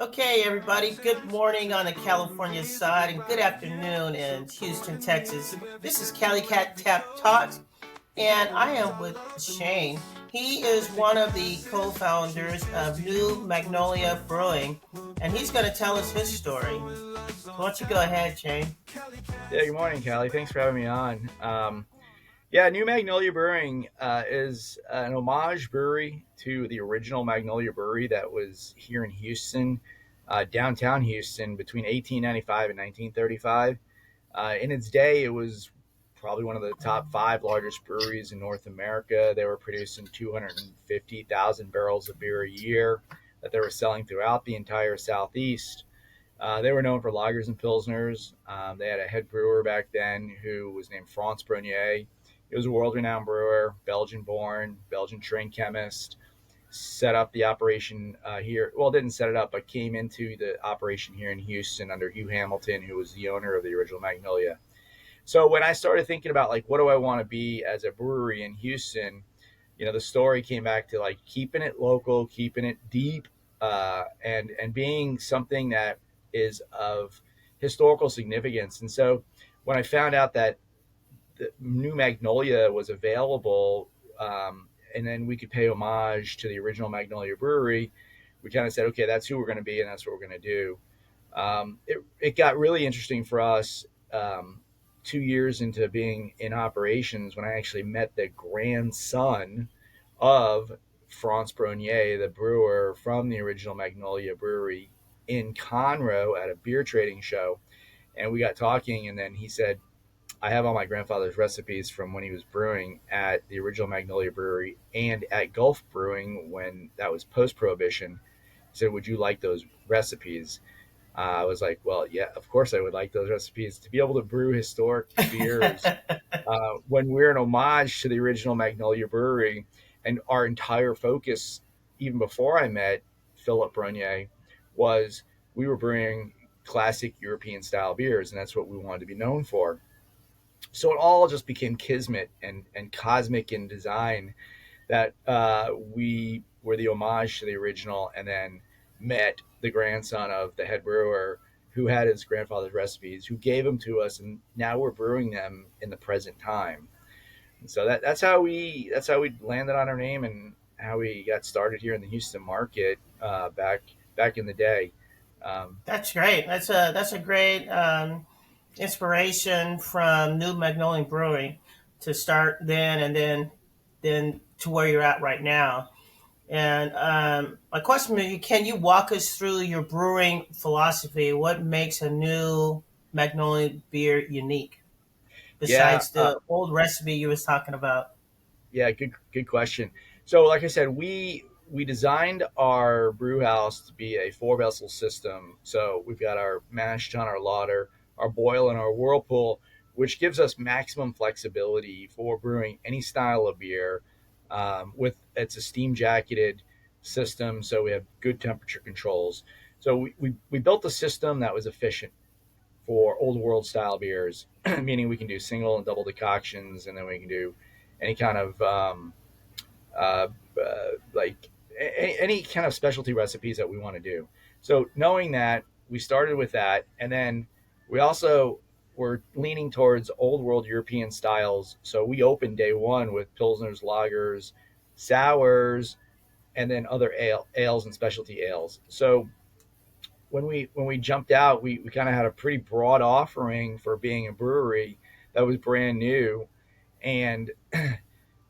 Okay, everybody, good morning on the California side and good afternoon in Houston, Texas. This is Cali Cat Tap Talks, and I am with Shayne. He is one of the co founders of New Magnolia Brewing, and he's going to tell us his story. So, why don't you go ahead, Shayne? Yeah, good morning, Callie. Thanks for having me on. New Magnolia Brewing is an homage brewery to the original Magnolia Brewery that was here in Houston, downtown Houston, between 1895 and 1935. In its day, it was probably one of the top five largest breweries in North America. They were producing 250,000 barrels of beer a year that they were selling throughout the entire Southeast. They were known for lagers and pilsners. They had a head brewer back then who was named Franz. He was a world-renowned brewer, Belgian-born, Belgian-trained chemist. Set up the operation here. Well, didn't set it up, but came into the operation here in Houston under Hugh Hamilton, who was the owner of the original Magnolia. So when I started thinking about like, what do I want to be as a brewery in Houston? The story came back to like keeping it local, keeping it deep, and being something that is of historical significance. And so when I found out that the new Magnolia was available, and then we could pay homage to the original Magnolia Brewery, we kind of said, okay, that's who we're going to be, and that's what we're going to do. It got really interesting for us 2 years into being in operations when I actually met the grandson of Franz Bronier, the brewer from the original Magnolia Brewery in Conroe at a beer trading show. And we got talking, and then he said, I have all my grandfather's recipes from when he was brewing at the original Magnolia Brewery and at Gulf Brewing when that was post Prohibition. He said, would you like those recipes? I was like, well, yeah, of course I would like those recipes. To be able to brew historic beers when we're an homage to the original Magnolia Brewery, and our entire focus, even before I met Philip Brunier, was we were brewing classic European style beers, and that's what we wanted to be known for. So it all just became kismet and cosmic in design that we were the homage to the original, and then met the grandson of the head brewer who had his grandfather's recipes, who gave them to us, and now we're brewing them in the present time. And so that's how we landed on our name and how we got started here in the Houston market back in the day. Um, That's great. That's a great inspiration from New Magnolia Brewing to start then and then to where you're at right now. And my question is, can you walk us through your brewing philosophy? What makes a new Magnolia beer unique yeah, besides the old recipe you was talking about? Yeah, good question. So, like I said, we designed our brew house to be a four vessel system. So we've got our mash tun, our lauter, our boil, and our whirlpool, which gives us maximum flexibility for brewing any style of beer. With it's a steam jacketed system, so we have good temperature controls. So we built a system that was efficient for old world style beers, meaning we can do single and double decoctions, and then we can do any kind of uh, like any kind of specialty recipes that we want to do. So knowing that, we started with that, and then we also were leaning towards old world European styles. So we opened day one with pilsners, lagers, sours, and then other ales and specialty ales. So when we jumped out, we kind of had a pretty broad offering for being a brewery that was brand new, and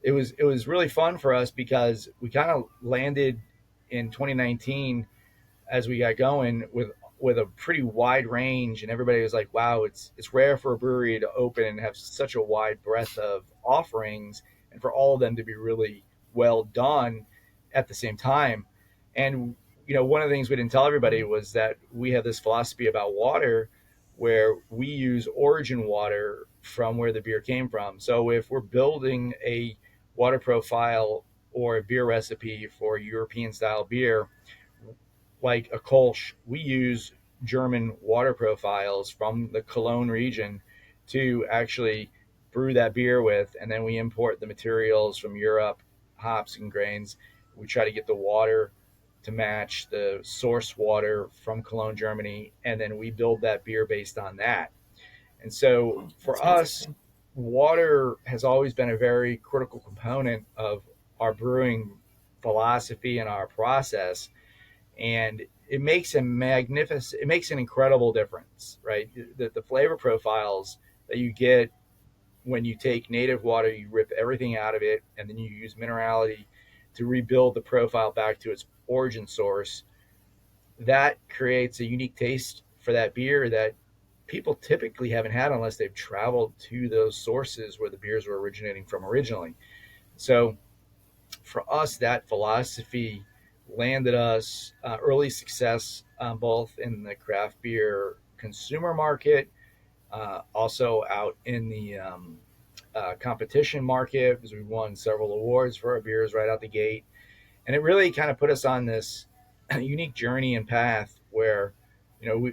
it was really fun for us because we kind of landed in 2019 as we got going with a pretty wide range, and everybody was like, wow, it's rare for a brewery to open and have such a wide breadth of offerings, and for all of them to be really well done at the same time. And one of the things we didn't tell everybody was that we have this philosophy about water where we use origin water from where the beer came from. So if we're building a water profile or a beer recipe for European style beer, like a Kolsch, we use German water profiles from the Cologne region to actually brew that beer with, and then we import the materials from Europe, hops and grains. We try to get the water to match the source water from Cologne, Germany, and then we build that beer based on that. And so That's for us, interesting. water has always been a very critical component of our brewing philosophy and our process. And it makes an incredible difference, right? The flavor profiles that you get when you take native water, you rip everything out of it, and then you use minerality to rebuild the profile back to its origin source. That creates a unique taste for that beer that people typically haven't had unless they've traveled to those sources where the beers were originating from originally. So for us, that philosophy landed us early success both in the craft beer consumer market, also out in the competition market, because we won several awards for our beers right out the gate. And it really kind of put us on this unique journey and path where, you know,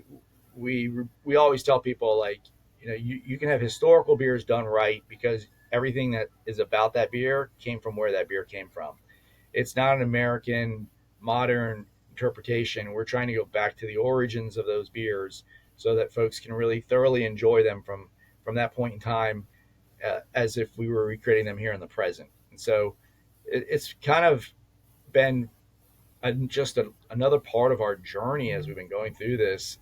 we always tell people, like, you can have historical beers done right because everything that is about that beer came from where that beer came from. It's not an American modern interpretation. We're trying to go back to the origins of those beers so that folks can really thoroughly enjoy them from that point in time, as if we were recreating them here in the present. And so it's kind of been another part of our journey as we've been going through this,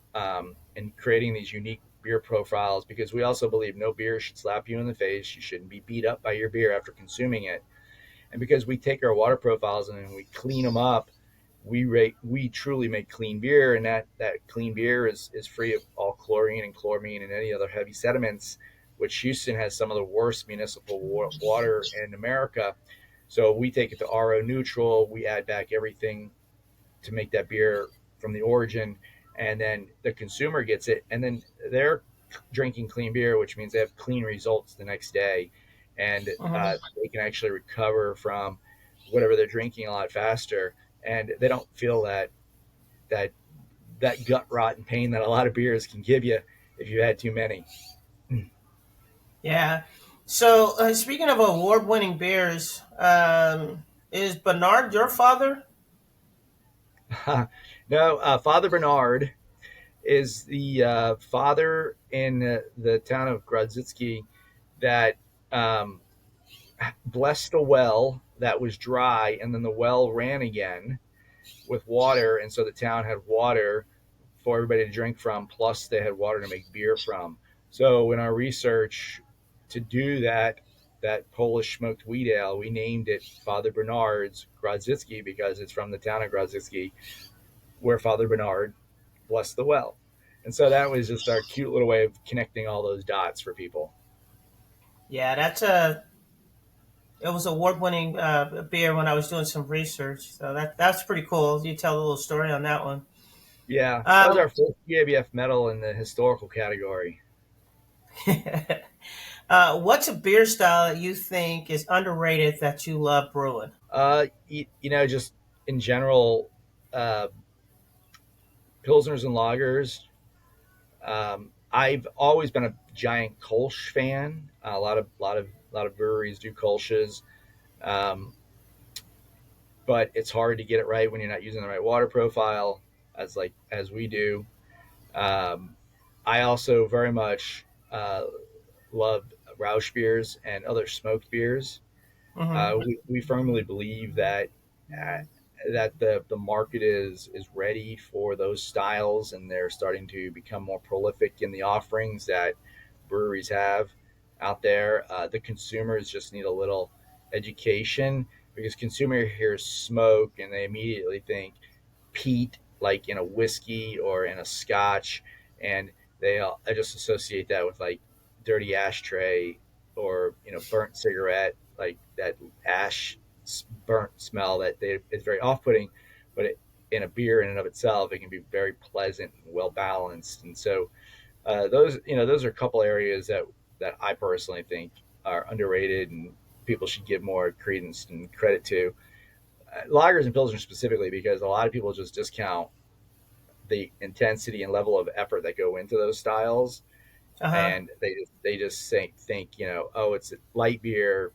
and creating these unique beer profiles, because we also believe no beer should slap you in the face. You shouldn't be beat up by your beer after consuming it. And because we take our water profiles and we clean them up, we truly make clean beer, and that clean beer is free of all chlorine and chloramine and any other heavy sediments, which Houston has some of the worst municipal water in America. So we take it to RO neutral. We add back everything to make that beer from the origin, and then the consumer gets it, and then they're drinking clean beer, which means they have clean results the next day, and Hmm. they can actually recover from whatever they're drinking a lot faster, and they don't feel that that gut rot and pain that a lot of beers can give you if you had too many. Yeah. So, speaking of award-winning beers, is Bernard your father? No, Father Bernard is the father in the town of Grodzisky that um, blessed a well that was dry, and then the well ran again with water, and so the town had water for everybody to drink from. Plus, they had water to make beer from. So, in our research to do that Polish smoked wheat ale, we named it Father Bernard's Grodzisky because it's from the town of Grodzisky, where Father Bernard blessed the well. And so that was just our cute little way of connecting all those dots for people. Yeah, it was award-winning beer when I was doing some research. So that's pretty cool. You tell a little story on that one. Yeah, that was Um, our first GABF medal in the historical category. what's a beer style that you think is underrated that you love brewing? Just in general, uh, pilsners and lagers. I've always been a giant Kolsch fan. A lot of breweries do Kolsches, um, but it's hard to get it right when you're not using the right water profile, as we do. Um, I also very much love Rausch beers and other smoked beers. Hmm. We firmly believe uh, that the market is ready for those styles, and they're starting to become more prolific in the offerings that breweries have out there. The consumers just need a little education, because consumer hears smoke and they immediately think peat, like in a whiskey or in a scotch, and I just associate that with like dirty ashtray, or burnt cigarette, like that ash burnt smell it's very off-putting. But in a beer in and of itself, it can be very pleasant and well balanced. And so those are a couple areas that I personally think are underrated, and people should give more credence and credit to. Lagers and pilsners specifically, because a lot of people just discount the intensity and level of effort that go into those styles, Uh huh. and they just think, oh, it's a light beer,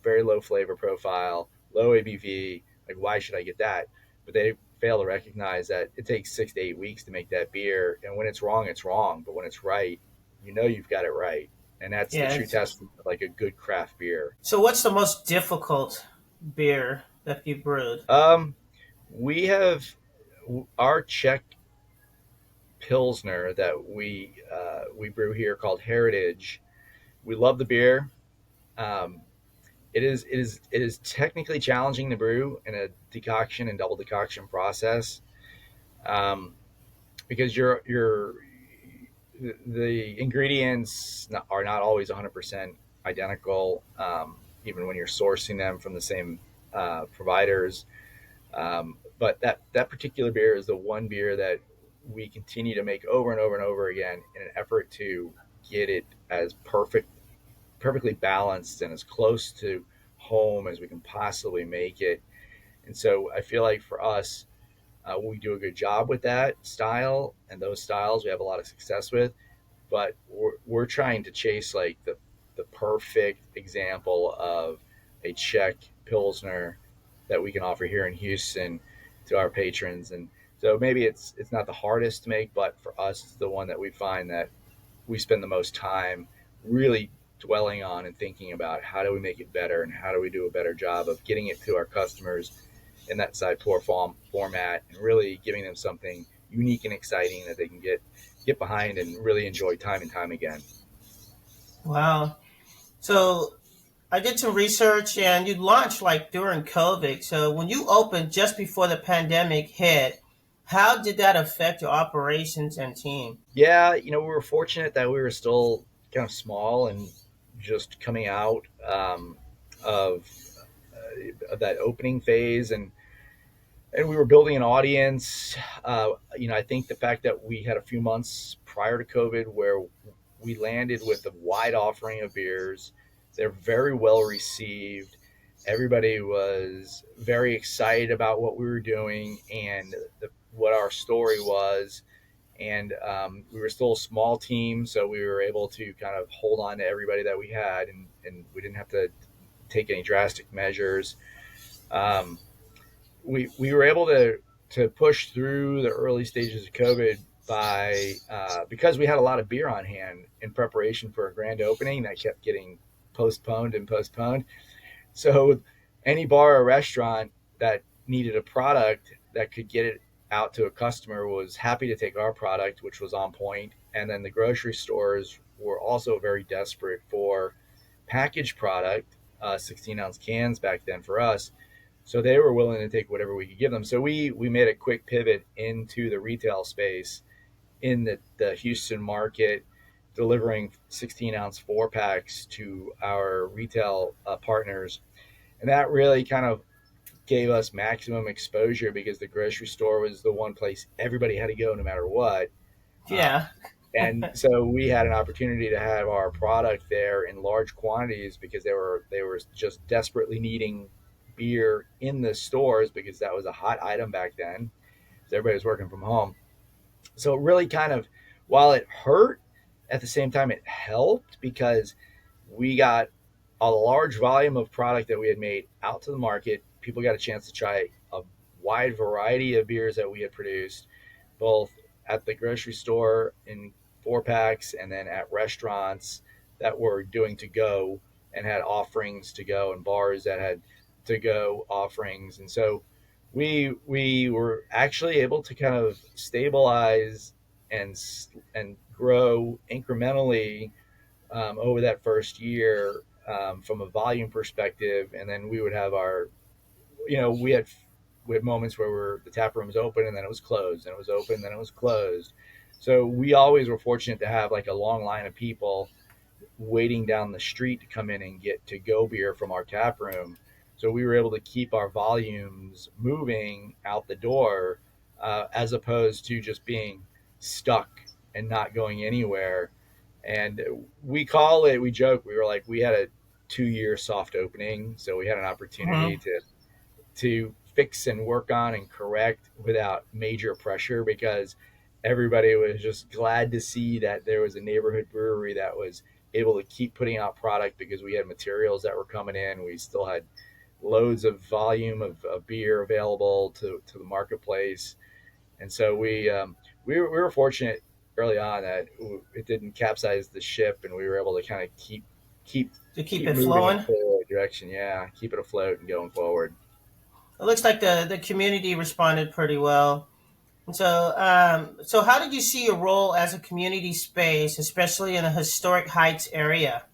very low flavor profile, low ABV. Like, why should I get that? But fail to recognize that it takes 6 to 8 weeks to make that beer, and when it's wrong, it's wrong. But when it's right, you've got it right, and that's the Yeah. true testament of like a good craft beer. So, what's the most difficult beer that you brewed? Um, we have our Czech Pilsner that we brew here called Heritage. We love the beer. Um, it is technically challenging to brew in a decoction and double decoction process, um, because the ingredients are not always 100% identical, even when you're sourcing them from the same providers. But that particular beer is the one beer that we continue to make over and over and over again in an effort to get it as perfectly balanced and as close to home as we can possibly make it. And so I feel like for us, we do a good job with that style, and those styles we have a lot of success with. But we're trying to chase like the perfect example of a Czech Pilsner that we can offer here in Houston to our patrons. And so maybe it's not the hardest to make, but for us, it's the one that we find that we spend the most time really dwelling on and thinking about how do we make it better and how do we do a better job of getting it to our customers in that side pour format and really giving them something unique and exciting that they can get behind and really enjoy time and time again. Wow. So, I did some research, and you launched like during COVID. So, when you opened just before the pandemic hit, how did that affect your operations and team? Yeah, we were fortunate that we were still kind of small and just coming out of, of that opening phase, and we were building an audience. I think the fact that we had a few months prior to COVID where we landed with a wide offering of beers, they're very well received. Everybody was very excited about what we were doing and what our story was. And we were still a small team, so we were able to kind of hold on to everybody that we had, and we didn't have to take any drastic measures. Um, we were able to push through the early stages of COVID by because we had a lot of beer on hand in preparation for a grand opening that kept getting postponed and postponed. So any bar or restaurant that needed a product that could get it out to a customer was happy to take our product, which was on point. And then the grocery stores were also very desperate for packaged product, 16-ounce cans back then for us, so they were willing to take whatever we could give them. So we made a quick pivot into the retail space in the Houston market, delivering 16-ounce four packs to our retail partners. And that really kind of gave us maximum exposure because the grocery store was the one place everybody had to go no matter what. Yeah. And so we had an opportunity to have our product there in large quantities because they were just desperately needing beer in the stores because that was a hot item back then. So everybody was working from home. So it really kind of, while it hurt, at the same time it helped because we got a large volume of product that we had made out to the market. People got a chance to try a wide variety of beers that we had produced, both at the grocery store in four packs and then at restaurants that were doing to go and had offerings to go, and bars that had to go offerings. And so we were actually able to kind of stabilize and and grow incrementally over that first year, from a volume perspective. And then we would have our, we had moments where the tap room was open and then it was closed, and it was open, and then it was closed. So we always were fortunate to have like a long line of people waiting down the street to come in and get to go beer from our tap room. So we were able to keep our volumes moving out the door, as opposed to just being stuck and not going anywhere. And we joke, we were like, we had a 2 year soft opening. So we had an opportunity Hmm. to fix and work on and correct without major pressure because everybody was just glad to see that there was a neighborhood brewery that was able to keep putting out product because we had materials that were coming in. We still had loads of volume of beer available to the marketplace. And so we were fortunate early on that it didn't capsize the ship, and we were able to kind of keep to keep keep it moving it flowing? forward direction. Yeah, keep it afloat and going forward. It looks like the community responded pretty well. And so how did you see your role as a community space, especially in a historic Heights area?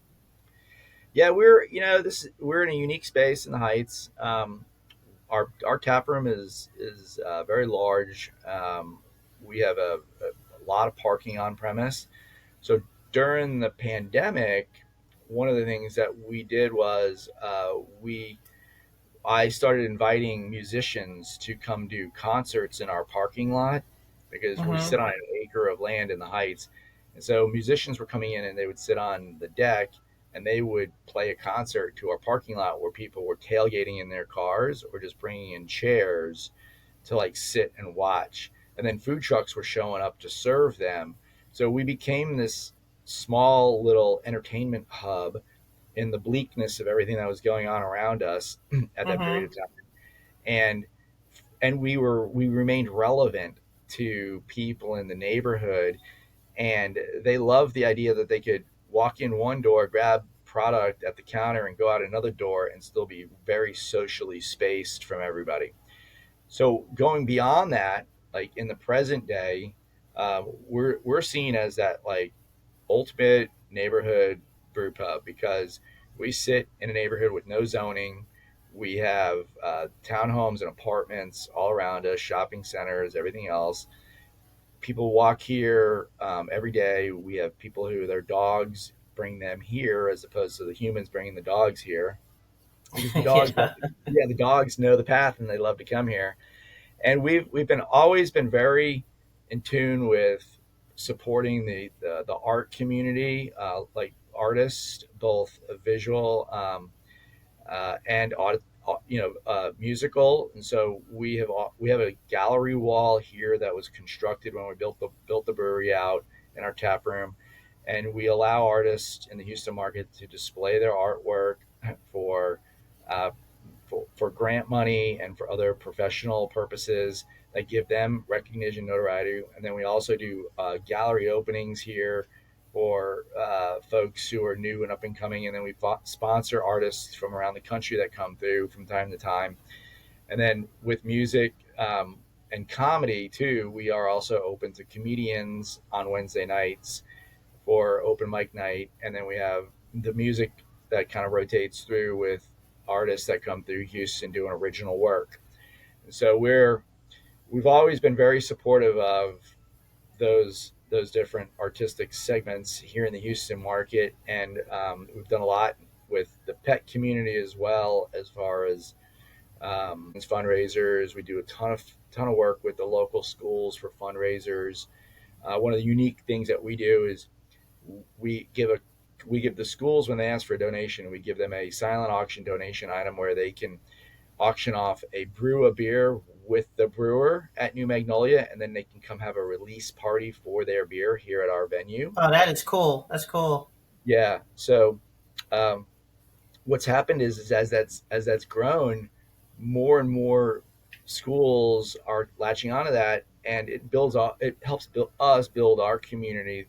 Yeah, we're this we're in a unique space in the Heights. Our tap room is very large. We have a lot of parking on premise. So during the pandemic, one of the things that we did was we I started inviting musicians to come do concerts in our parking lot because we Mm-hmm. sit on an acre of land in the Heights. And so musicians were coming in and they would sit on the deck and they would play a concert to our parking lot where people were tailgating in their cars or just bringing in chairs to like sit and watch. And then food trucks were showing up to serve them. So we became this small little entertainment hub in the bleakness of everything that was going on around us at that period Mm-hmm. of time. And we remained relevant to people in the neighborhood, and they loved the idea that they could walk in one door, grab product at the counter, and go out another door and still be very socially spaced from everybody. So going beyond that, like in the present day, we're seen as that like ultimate neighborhood brew pub because we sit in a neighborhood with no zoning. We have townhomes and apartments all around us, shopping centers, everything else. People walk here every day. We have people who their dogs bring them here as opposed to the humans bringing the dogs here because Yeah. the dogs know the path and they love to come here. And we've been always been very in tune with supporting the art community, like artists, both visual and musical. And so we have a gallery wall here that was constructed when we built the brewery out in our tap room, and we allow artists in the Houston market to display their artwork for uh, for grant money and for other professional purposes that give them recognition, notoriety. And then we also do gallery openings here for folks who are new and up and coming. And then we sponsor artists from around the country that come through from time to time. And then with music and comedy too, we are also open to comedians on Wednesday nights for open mic night. And then we have the music that kind of rotates through with artists that come through Houston doing original work. And so we've always been very supportive of those different artistic segments here in the Houston market, and we've done a lot with the pet community as well as far as fundraisers. We do a ton of work with the local schools for fundraisers. One of the unique things that we do is we give a we give the schools when they ask for a donation, we give them a silent auction donation item where they can auction off a brew a beer with the brewer at New Magnolia, and then they can come have a release party for their beer here at our venue. Oh, that is cool. That's cool. Yeah. So um, what's happened is as that's grown, more and more schools are latching onto that, and it helps build us build our community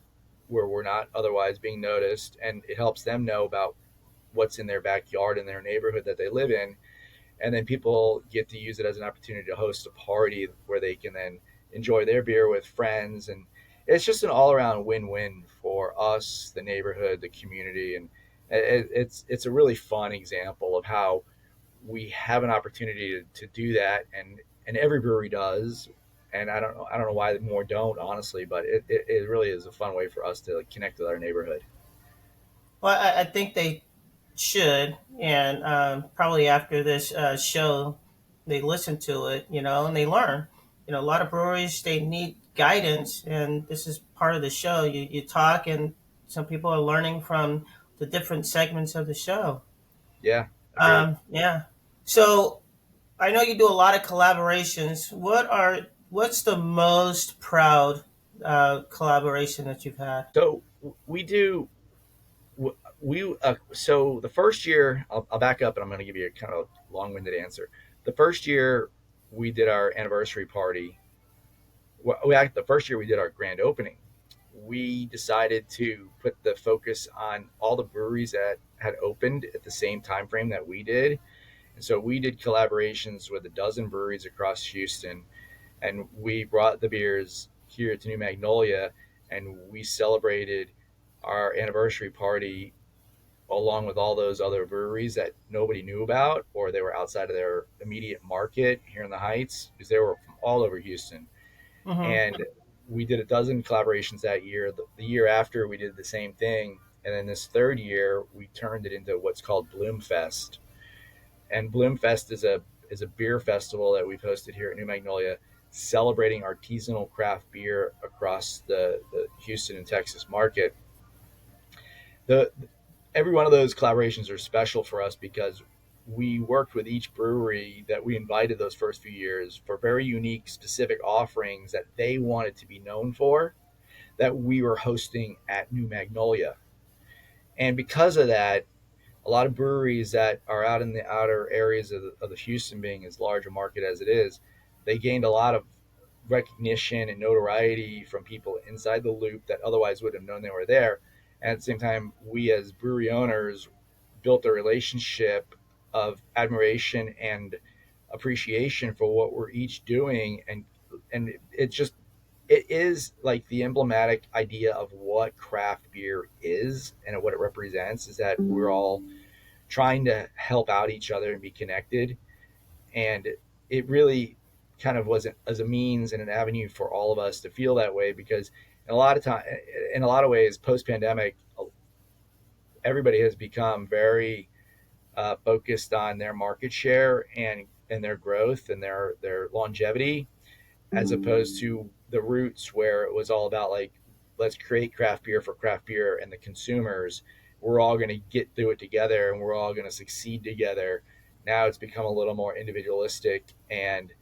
where we're not otherwise being noticed, and it helps them know about what's in their backyard in their neighborhood that they live in, and then people get to use it as an opportunity to host a party where they can then enjoy their beer with friends, and it's just an all-around win-win for us, the neighborhood, the community. And it's a really fun example of how we have an opportunity to do that, and every brewery does. And I don't know why more don't, honestly, but it really is a fun way for us to like, connect with our neighborhood. Well, I think they should, and probably after this show, they listen to it, and they learn. A lot of breweries they need guidance, and this is part of the show. You talk, and some people are learning from the different segments of the show. Yeah, agreed. Yeah. So I know you do a lot of collaborations. What's the most proud collaboration that you've had? So we do So the first year, I'll back up and I'm going to give you a kind of long-winded answer. The first year we did our anniversary party. The first year we did our grand opening, we decided to put the focus on all the breweries that had opened at the same time frame that we did. And so we did collaborations with a dozen breweries across Houston, and we brought the beers here to New Magnolia, and we celebrated our anniversary party along with all those other breweries that nobody knew about, or they were outside of their immediate market here in the Heights, because they were from all over Houston. Mm-hmm. And we did a dozen collaborations that year. The year after, we did the same thing. And then this third year, we turned it into what's called Bloomfest. And Bloomfest is a beer festival that we've hosted here at New Magnolia, celebrating artisanal craft beer across the Houston and Texas market. The Every one of those collaborations are special for us because we worked with each brewery that we invited those first few years for very unique, specific offerings that they wanted to be known for, that we were hosting at New Magnolia. And because of that, a lot of breweries that are out in the outer areas of the Houston, being as large a market as it is, they gained a lot of recognition and notoriety from people inside the loop that otherwise would have known they were there. And at the same time, we as brewery owners built a relationship of admiration and appreciation for what we're each doing, and it is like the emblematic idea of what craft beer is and what it represents, is that we're all trying to help out each other and be connected. And it really kind of was as a means and an avenue for all of us to feel that way, because in a lot of ways, post pandemic, everybody has become very focused on their market share and their growth and their longevity, as opposed to the roots where it was all about, like, let's create craft beer for craft beer and the consumers. We're all going to get through it together and we're all going to succeed together. Now it's become a little more individualistic and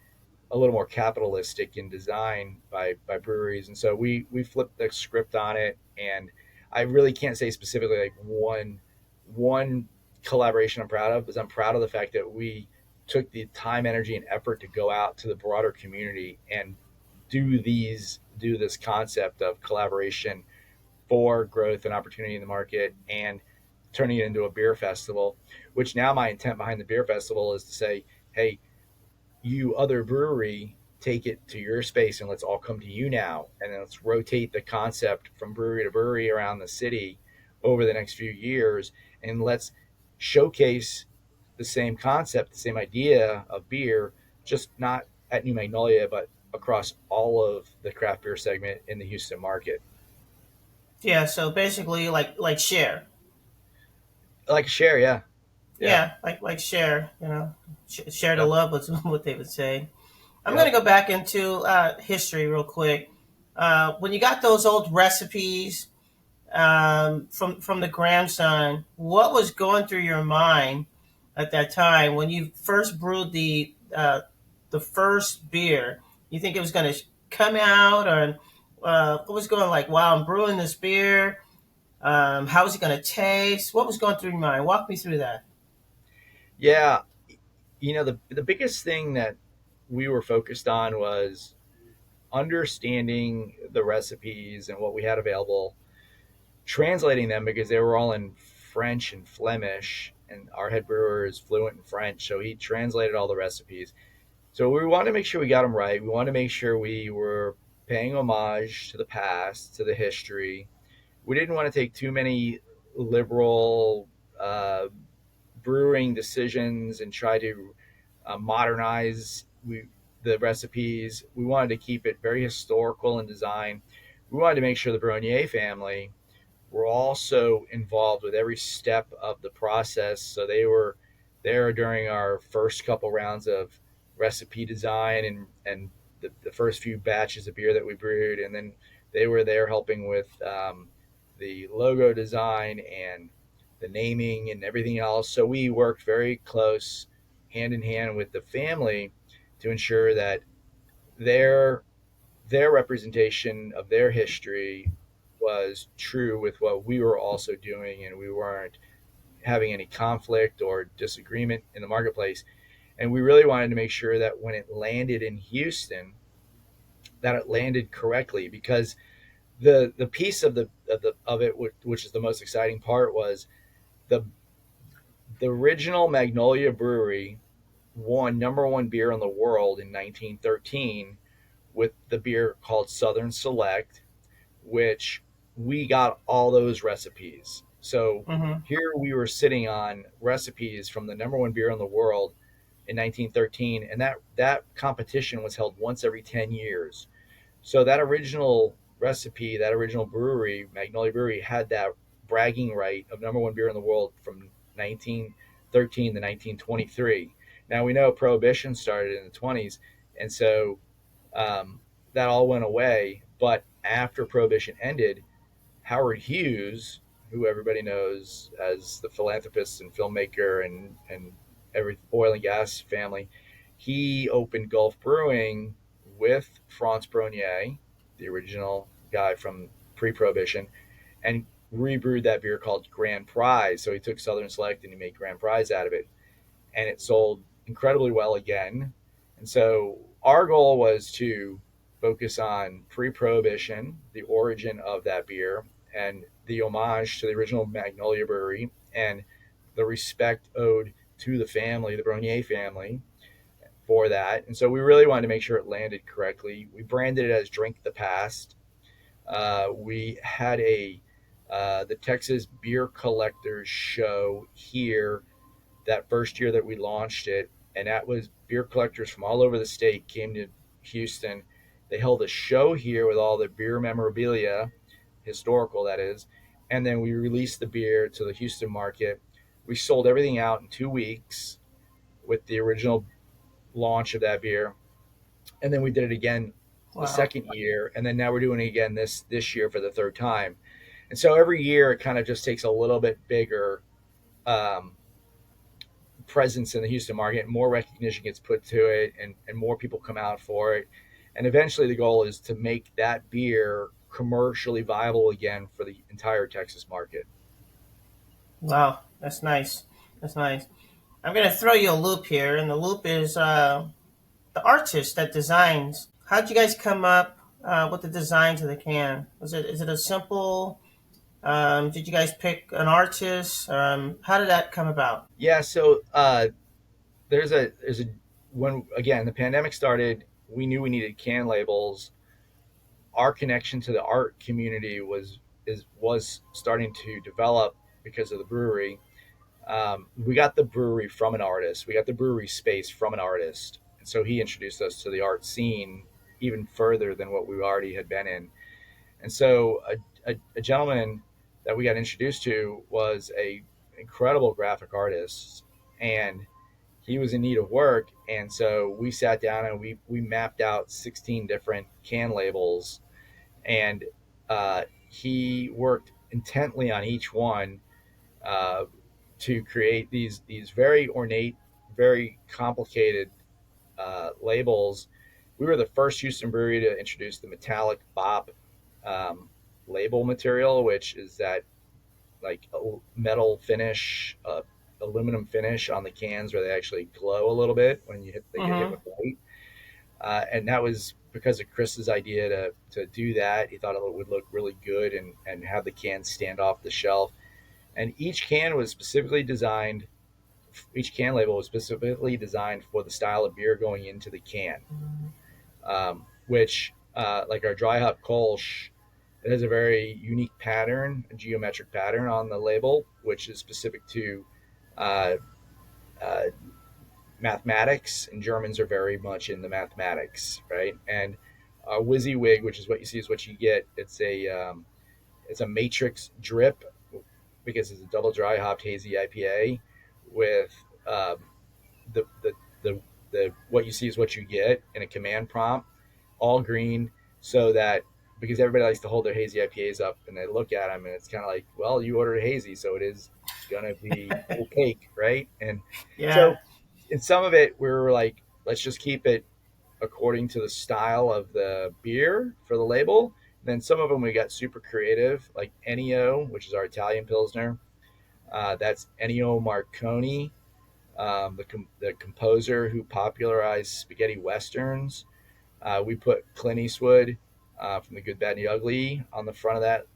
a little more capitalistic in design by breweries. And so we flipped the script on it. And I really can't say specifically like one collaboration I'm proud of, because I'm proud of the fact that we took the time, energy, and effort to go out to the broader community and do this concept of collaboration for growth and opportunity in the market, and turning it into a beer festival. Which now my intent behind the beer festival is to say, hey, you other brewery, take it to your space and let's all come to you now, and then let's rotate the concept from brewery to brewery around the city over the next few years, and let's showcase the same concept, the same idea of beer, just not at New Magnolia, but across all of the craft beer segment in the Houston market. Yeah. So basically, like share. Like share, yeah, yeah, Yeah, like share. Share the yep, love was what they would say. I'm going yep. to go back into history real quick. When you got those old recipes from the grandson, what was going through your mind at that time when you first brewed the first beer? You think it was going to come out, or what was going like? Wow, I'm brewing this beer. How was it going to taste? What was going through your mind? Walk me through that. Yeah, the biggest thing that we were focused on was understanding the recipes and what we had available, translating them, because they were all in French and Flemish, and our head brewer is fluent in French, so he translated all the recipes. So we wanted to make sure we got them right. We wanted to make sure we were paying homage to the past, to the history. We didn't want to take too many liberal brewing decisions and try to modernize the recipes. We wanted to keep it very historical in design. We wanted to make sure the Brunier family were also involved with every step of the process. So they were there during our first couple rounds of recipe design and the first few batches of beer that we brewed. And then they were there helping with the logo design and the naming and everything else. So we worked very close hand in hand with the family to ensure that their their representation of their history was true with what we were also doing, and we weren't having any conflict or disagreement in the marketplace. And we really wanted to make sure that when it landed in Houston, that it landed correctly, because the piece of it, which is the most exciting part, was the the original Magnolia Brewery won number one beer in the world in 1913 with the beer called Southern Select, which we got all those recipes. So Mm-hmm. here we were sitting on recipes from the number one beer in the world in 1913, and that competition was held once every 10 years. So that original recipe, that original brewery, Magnolia Brewery, had that bragging right of number one beer in the world from 1913 to 1923. Now we know Prohibition started in the 20s, and so um, that all went away. But after Prohibition ended, Howard Hughes, who everybody knows as the philanthropist and filmmaker and every oil and gas family, he opened Gulf Brewing with Franz Bronier, the original guy from pre-Prohibition, and rebrewed that beer called Grand Prize. So he took Southern Select and he made Grand Prize out of it, and it sold incredibly well again. And so our goal was to focus on pre-prohibition, the origin of that beer, and the homage to the original Magnolia Brewery, and the respect owed to the family, the Bronier family, for that. And so we really wanted to make sure it landed correctly. We branded it as Drink the Past. We had the Texas Beer Collectors Show here that first year that we launched it, and that was beer collectors from all over the state came to Houston. They held a show here with all the beer memorabilia, historical that is, and then we released the beer to the Houston market. We sold everything out in 2 weeks with the original launch of that beer, and then we did it again the Wow. second year, and then now we're doing it again this year for the third time. And so every year it kind of just takes a little bit bigger um, presence in the Houston market, more recognition gets put to it, and more people come out for it. And eventually, the goal is to make that beer commercially viable again for the entire Texas market. Wow. That's nice. That's nice. I'm gonna throw you a loop here, and the loop is the artist that designs. How'd you guys come up with the designs of the can? Was it is it a simple? Did you guys pick an artist? How did that come about? Yeah, so there's a when again the pandemic started, we knew we needed can labels. Our connection to the art community was starting to develop because of the brewery. We got the brewery from an artist. We got the brewery space from an artist, and so he introduced us to the art scene even further than what we already had been in. And so a gentleman that we got introduced to was a incredible graphic artist, and he was in need of work. And so we sat down and we mapped out 16 different can labels, and he worked intently on each one uh, to create these very ornate, very complicated labels. We were the first Houston brewery to introduce the metallic bop um, label material, which is that like metal finish, aluminum finish on the cans where they actually glow a little bit when they get hit Mm-hmm. with light. And that was because of Chris's idea to do that. He thought it would look really good and have the cans stand off the shelf. And each can was specifically designed. Each can label was specifically designed for the style of beer going into the can, which like our dry hop Kolsch, it has a very unique pattern, a geometric pattern on the label, which is specific to uh, uh, mathematics, and Germans are very much in the mathematics, right? And WYSIWYG, which is what you see, is what you get. It's a matrix drip because it's a double dry hopped hazy IPA with um, the, the the the what you see is what you get in a command prompt, all green, so that because everybody likes to hold their hazy IPAs up and they look at them and it's kind of like, well, you ordered a hazy, so it is gonna be opaque, right? And Yeah. so in some of it, we were like, let's just keep it according to the style of the beer for the label. Then some of them we got super creative, like Ennio, which is our Italian pilsner. That's Ennio Marconi, the composer who popularized spaghetti westerns. We put Clint Eastwood from The Good, Bad, and the Ugly on the front of that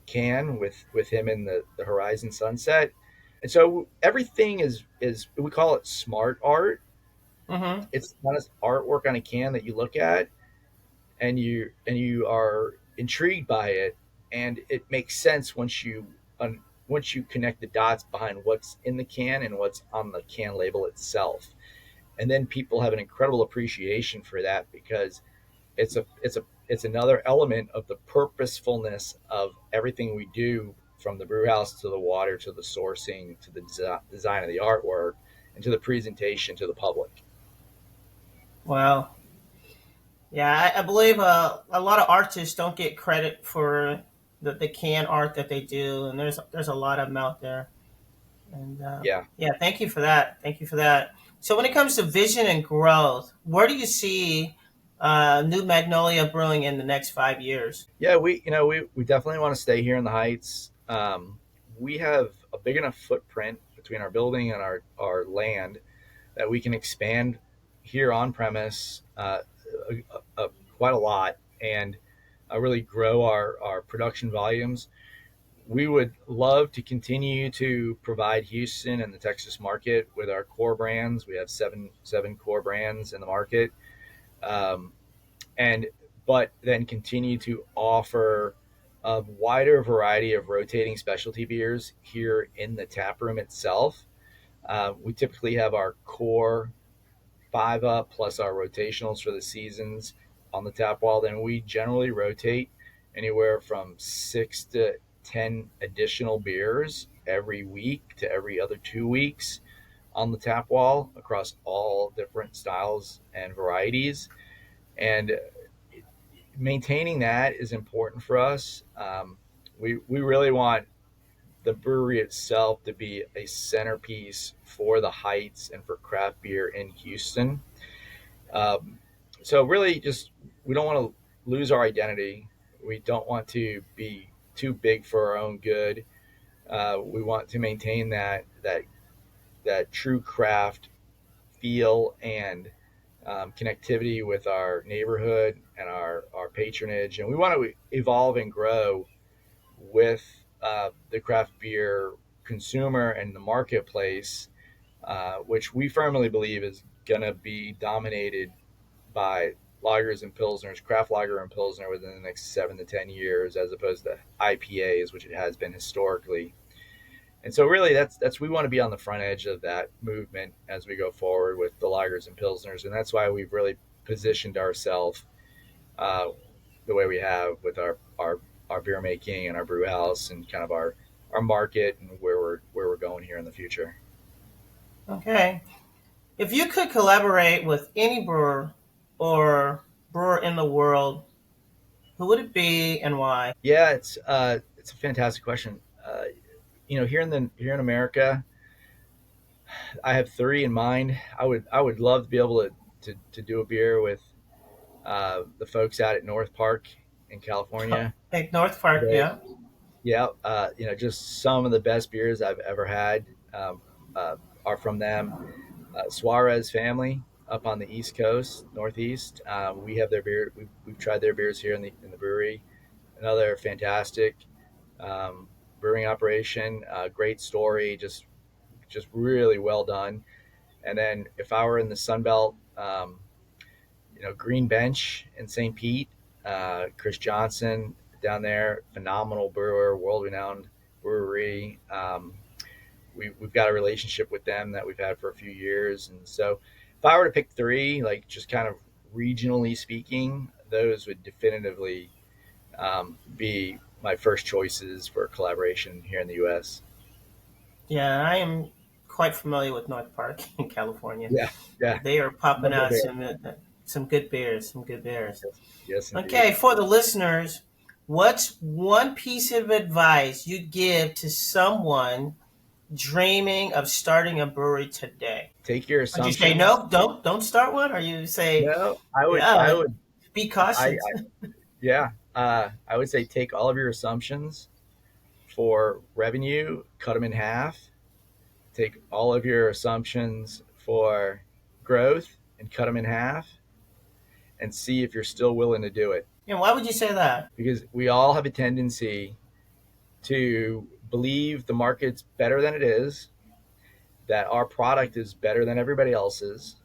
can with him in the horizon sunset. And so everything is we call it smart art. Mm-hmm. It's not as artwork on a can that you look at and you are intrigued by it, and it makes sense once you connect the dots behind what's in the can and what's on the can label itself. And then people have an incredible appreciation for that because it's another element of the purposefulness of everything we do, from the brew house to the water to the sourcing to the design of the artwork and to the presentation to the public. Wow. Yeah, I believe a lot of artists don't get credit for the can art that they do, and there's a lot of them out there. And Yeah. yeah, thank you for that. Thank you for that. So when it comes to vision and growth, where do you see New Magnolia Brewing in the next 5 years? Yeah, we definitely want to stay here in the Heights. We have a big enough footprint between our building and our land that we can expand here on premise quite a lot and really grow our production volumes. We would love to continue to provide Houston and the Texas market with our core brands. We have seven core brands in the market. Um, and but then continue to offer a wider variety of rotating specialty beers here in the tap room itself. We typically have our core five up plus our rotationals for the seasons on the tap wall. Then we generally rotate anywhere from 6 to 10 additional beers every week to every other 2 weeks on the tap wall across all different styles and varieties. And maintaining that is important for us. We really want the brewery itself to be a centerpiece for the Heights and for craft beer in Houston. Um, so really, just we don't want to lose our identity. We don't want to be too big for our own good. We want to maintain that true craft feel and connectivity with our neighborhood and our patronage. And we want to evolve and grow with the craft beer consumer and the marketplace, which we firmly believe is going to be dominated by lagers and pilsners, craft lager and pilsner within the next 7 to 10 years, as opposed to IPAs, which it has been historically. And so, really, that's we want to be on the front edge of that movement as we go forward with the lagers and pilsners, and that's why we've really positioned ourselves uh, the way we have with our beer making and our brew house and kind of our market and where we're going here in the future. Okay. If you could collaborate with any brewer or brewer in the world, who would it be and why? Yeah, it's a fantastic question. Here in America, I have three in mind. I would love to be able to do a beer with the folks out at North Park in California. Like North Park, They, yeah. yeah, just some of the best beers I've ever had are from them. Suarez family up on the East Coast, Northeast. We have their beer. We've tried their beers here in the brewery. Another fantastic brewing operation. Great story. Just really well done. And then if I were in the Sun Belt, Green Bench in St. Pete, Chris Johnson down there, phenomenal brewer, world renowned brewery. We've got a relationship with them that we've had for a few years. And so if I were to pick three, like just kind of regionally speaking, those would definitively be my first choices for collaboration here in the U.S. Yeah, I am quite familiar with North Park in California. Yeah, yeah. They are popping Love their out beer. some good beers, some good beers. Yes, yes, indeed. Okay, for the listeners, what's one piece of advice you'd give to someone dreaming of starting a brewery today? Take your Would you say assumptions. no, don't start one, or you say No, I would, yeah, I like would, be I, cautious? Yeah, I would say take all of your assumptions for revenue, cut them in half. Take all of your assumptions for growth and cut them in half, and see if you're still willing to do it. Yeah, why would you say that? Because we all have a tendency to believe the market's better than it is, that our product is better than everybody else's,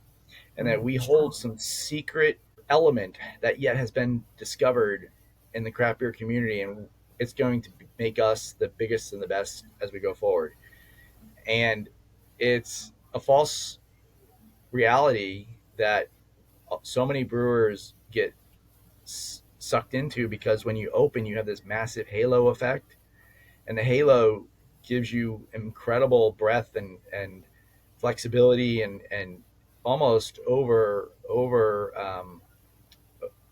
and that we hold some secret element that yet has been discovered in the craft beer community, and it's going to make us the biggest and the best as we go forward. And it's a false reality that so many brewers get sucked into, because when you open, you have this massive halo effect, and the halo gives you incredible breadth and flexibility and almost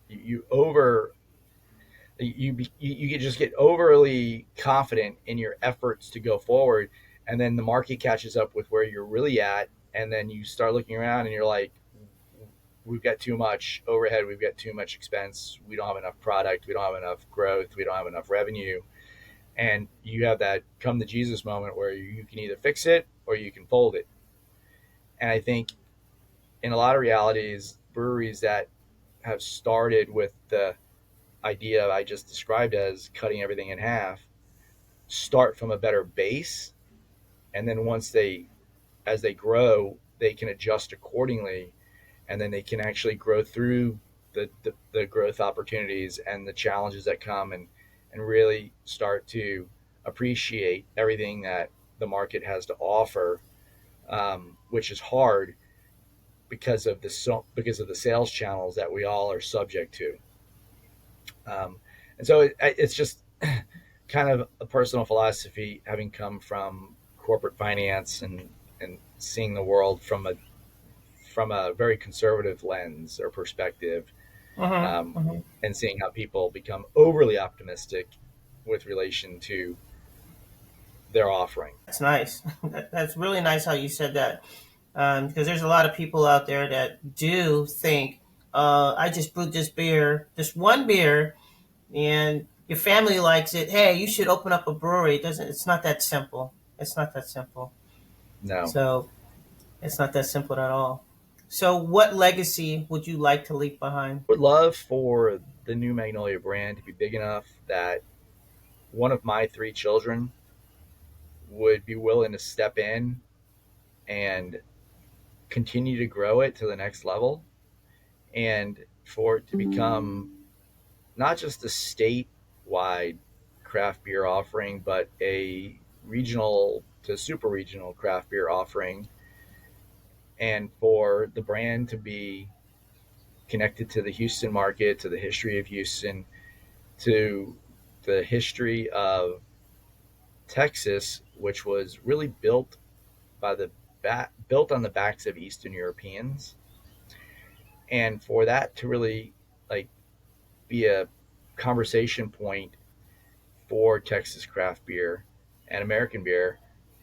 you over you just get overly confident in your efforts to go forward, and then the market catches up with where you're really at, and then you start looking around and you're like, we've got too much overhead, we've got too much expense, we don't have enough product, we don't have enough growth, we don't have enough revenue. And you have that come to Jesus moment where you can either fix it or you can fold it. And I think in a lot of realities, breweries that have started with the idea I just described as cutting everything in half start from a better base. And then as they grow, they can adjust accordingly, and then they can actually grow through the growth opportunities and the challenges that come, and really start to appreciate everything that the market has to offer, which is hard because of the sales channels that we all are subject to. And so it's just kind of a personal philosophy, having come from corporate finance and seeing the world from a very conservative lens or perspective, Mm-hmm, mm-hmm. and seeing how people become overly optimistic with relation to their offering. That's nice. That's really nice how you said that. Because there's a lot of people out there that do think, I just brewed this beer, this one beer, and your family likes it. Hey, you should open up a brewery. It doesn't. It's not that simple. It's not that simple. No, So it's not that simple at all. So, what legacy would you like to leave behind? would love for the new Magnolia brand to be big enough that one of my three children would be willing to step in and continue to grow it to the next level, and for it to become not just a statewide craft beer offering, but a regional to super regional craft beer offering, and for the brand to be connected to the Houston market, to the history of Houston, to the history of Texas, which was really by the built on the backs of Eastern Europeans, and for that to really like be a conversation point for Texas craft beer and American beer,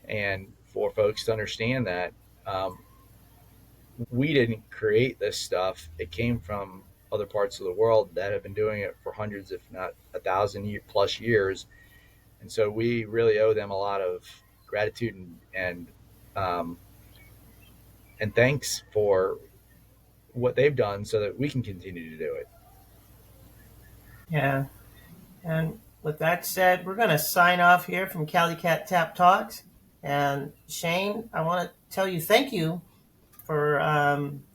and for folks to understand that we didn't create this stuff; it came from other parts of the world that have been doing it for hundreds, if not 1,000 plus years, and so we really owe them a lot of gratitude um, and thanks for what they've done, so that we can continue to do it. Yeah. And with that said, we're going to sign off here from Cali Cat Tap Talks. And Shayne, I want to tell you thank you for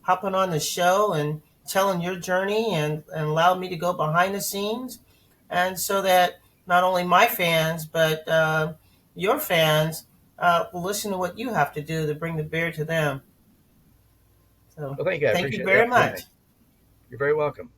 hopping on the show and telling your journey and allowed me to go behind the scenes. And so that not only my fans, but your fans will listen to what you have to do to bring the beer to them. So Well, thank you. I thank you appreciate the very much. opportunity. You're very welcome.